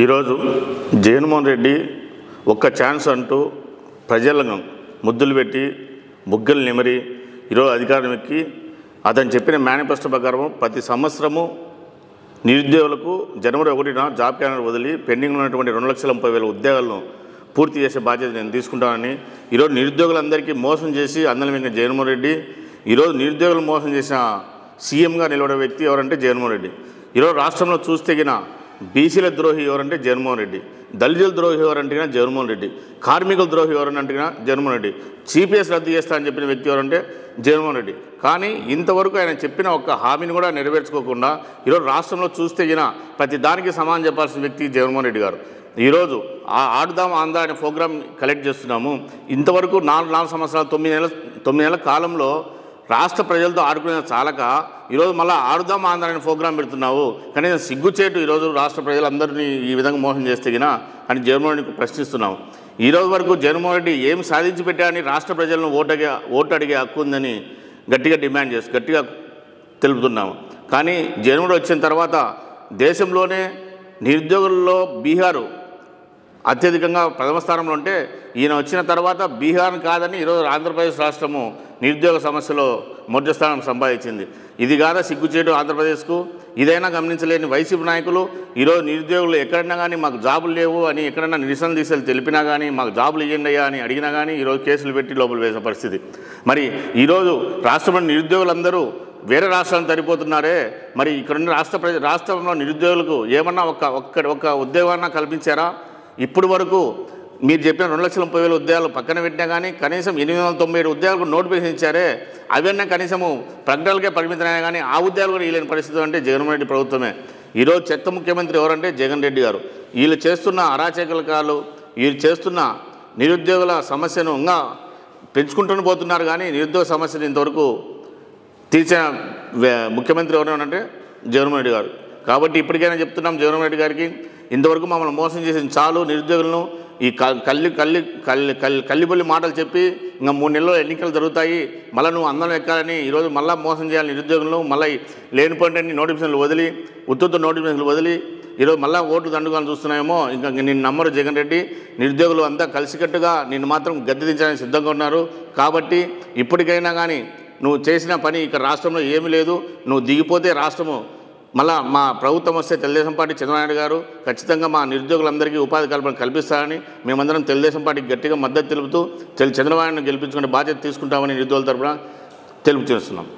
ఈరోజు జగన్మోహన్ రెడ్డి ఒక్క ఛాన్స్ అంటూ ప్రజలను ముద్దులు పెట్టి బుగ్గలు నిమరి ఈరోజు అధికారం ఎక్కి అతను చెప్పిన మేనిఫెస్టో ప్రకారం ప్రతి సంవత్సరము నిరుద్యోగులకు జనవరి 1న జాబ్ క్యాలెండర్ వదిలి పెండింగ్లో ఉన్నటువంటి 2,30,000 ఉద్యోగాలను పూర్తి చేసే బాధ్యత నేను తీసుకుంటానని ఈరోజు నిరుద్యోగులందరికీ మోసం చేసి అందలం జగన్మోహన్ రెడ్డి ఈరోజు నిరుద్యోగులు మోసం చేసిన సీఎంగా నిలబడే వ్యక్తి ఎవరంటే జగన్మోహన్ రెడ్డి. ఈరోజు రాష్ట్రంలో చూస్తేగిన బీసీల ద్రోహి ఎవరంటే జగన్మోహన్ రెడ్డి, దళితుల ద్రోహి ఎవరంటే జగన్మోహన్ రెడ్డి, కార్మికుల ద్రోహి ఎవరంటే జగన్మోహన్ రెడ్డి, సిపిఎస్ రద్దు చేస్తా అని చెప్పిన వ్యక్తి ఎవరంటే జగన్మోహన్ రెడ్డి. కానీ ఇంతవరకు ఆయన చెప్పిన ఒక్క హామీని కూడా నెరవేర్చుకోకుండా ఈరోజు రాష్ట్రంలో చూస్తేగిన ప్రతి దానికి సమానం చెప్పాల్సిన వ్యక్తి జగన్మోహన్ రెడ్డి గారు. ఈరోజు ఆడుదాం ఆంధ్ర అనే ప్రోగ్రాం కలెక్ట్ చేస్తున్నాము. ఇంతవరకు 4 సంవత్సరాలు 9 నెలల కాలంలో రాష్ట్ర ప్రజలతో ఆడుకునే చాలక ఈరోజు మళ్ళీ ఆడుదాం ఆంధ్ర అనే ప్రోగ్రాం పెడుతున్నావు. కనీసం సిగ్గుచేటు ఈరోజు రాష్ట్ర ప్రజలందరినీ ఈ విధంగా మోసం చేస్తేగినా అని జగన్మోహన్ రెడ్డికి ప్రశ్నిస్తున్నాము. ఈరోజు వరకు జగన్మోహన్ రెడ్డి ఏం సాధించి పెట్టారని రాష్ట్ర ప్రజలను ఓటు అడిగే హక్కు ఉందని గట్టిగా డిమాండ్ చేసి గట్టిగా తెలుపుతున్నాము. కానీ జగన్మోహన్ రెడ్డి వచ్చిన తర్వాత దేశంలోనే నిరుద్యోగుల్లో బీహారు అత్యధికంగా ప్రథమ స్థానంలో ఉంటే ఈయన వచ్చిన తర్వాత బీహార్ కాదని ఈరోజు ఆంధ్రప్రదేశ్ రాష్ట్రము నిరుద్యోగ సమస్యలో మొదటి స్థానం సంపాదించింది. ఇది కాదా సిగ్గుచేటు ఆంధ్రప్రదేశ్కు? ఇదైనా గమనించలేని వైసీపీ నాయకులు ఈరోజు నిరుద్యోగులు ఎక్కడైనా కానీ మాకు జాబులు లేవు అని ఎక్కడైనా నిరసన దీక్షలు తెలిపినా కానీ మాకు జాబులు ఇవ్వండి అయ్యా అని అడిగినా కానీ ఈరోజు కేసులు పెట్టి లోపల వేసే పరిస్థితి. మరి ఈరోజు రాష్ట్రంలో నిరుద్యోగులందరూ వేరే రాష్ట్రాలను తరిపోతున్నారే, మరి ఇక్కడున్న రాష్ట్రంలో నిరుద్యోగులకు ఏమన్నా ఒక్క ఉద్యోగాన్ని కల్పించారా? ఇప్పుడు వరకు మీరు చెప్పిన 2,30,000 ఉద్యోగాలు పక్కన పెట్టినా కానీ కనీసం 897 ఉద్యోగాలకు నోటిఫికేషన్ ఇచ్చారే, అవన్నీ కనీసము ప్రకటనలకే పరిమితమైనా కానీ ఆ ఉద్యోగాలు కూడా వీళ్ళని పరిస్థితి అంటే జగన్మోహన్ రెడ్డి ప్రభుత్వమే. ఈరోజు చెత్త ముఖ్యమంత్రి ఎవరంటే జగన్ రెడ్డి గారు. వీళ్ళు చేస్తున్న అరాచకాలు, వీళ్ళు చేస్తున్న నిరుద్యోగుల సమస్యను ఇంకా పెంచుకుంటూ పోతున్నారు. కానీ నిరుద్యోగ సమస్యను ఇంతవరకు తీర్చిన ముఖ్యమంత్రి ఎవరంటే జగన్మోహన్ రెడ్డి గారు. కాబట్టి ఇప్పటికైనా చెప్తున్నాం జగన్మోహన్ రెడ్డి గారికి, ఇంతవరకు మమ్మల్ని మోసం చేసిన చాలు. నిరుద్యోగులను ఈ కల్లిబొల్లి మాటలు చెప్పి ఇంకా 3 నెలల్లో ఎన్నికలు జరుగుతాయి, మళ్ళీ నువ్వు అందరం ఎక్కాలని ఈరోజు మళ్ళీ మోసం చేయాలి నిరుద్యోగులను. మళ్ళీ లేనిపోయిన నోటిఫికేషన్లు వదిలి ఉత్తుత్త నోటిఫికేషన్లు వదిలి ఈరోజు మళ్ళీ ఓట్లు దండుకొని చూస్తున్నామేమో. ఇంకా నిన్ను నమ్మరు జగన్ రెడ్డి. నిరుద్యోగులు అంతా కలిసికట్టుగా నిన్ను మాత్రం గద్దె దించడానికి సిద్ధంగా ఉన్నారు. కాబట్టి ఇప్పటికైనా కానీ నువ్వు చేసిన పని ఇక్కడ రాష్ట్రంలో ఏమీ లేదు. నువ్వు దిగిపోతే రాష్ట్రము మళ్ళా మా ప్రభుత్వం వస్తే తెలుగుదేశం పార్టీ చంద్రబాబు నాయుడు గారు ఖచ్చితంగా మా నిరుద్యోగులందరికీ ఉపాధి కల్పన కల్పిస్తారని మేమందరం తెలుగుదేశం పార్టీకి గట్టిగా మద్దతు తెలుపుతూ చంద్రబాబు నాయుడును గెలిపించుకునే బాధ్యత తీసుకుంటామని నిరుద్యోగుల తరఫున తెలుపుచేస్తున్నాం.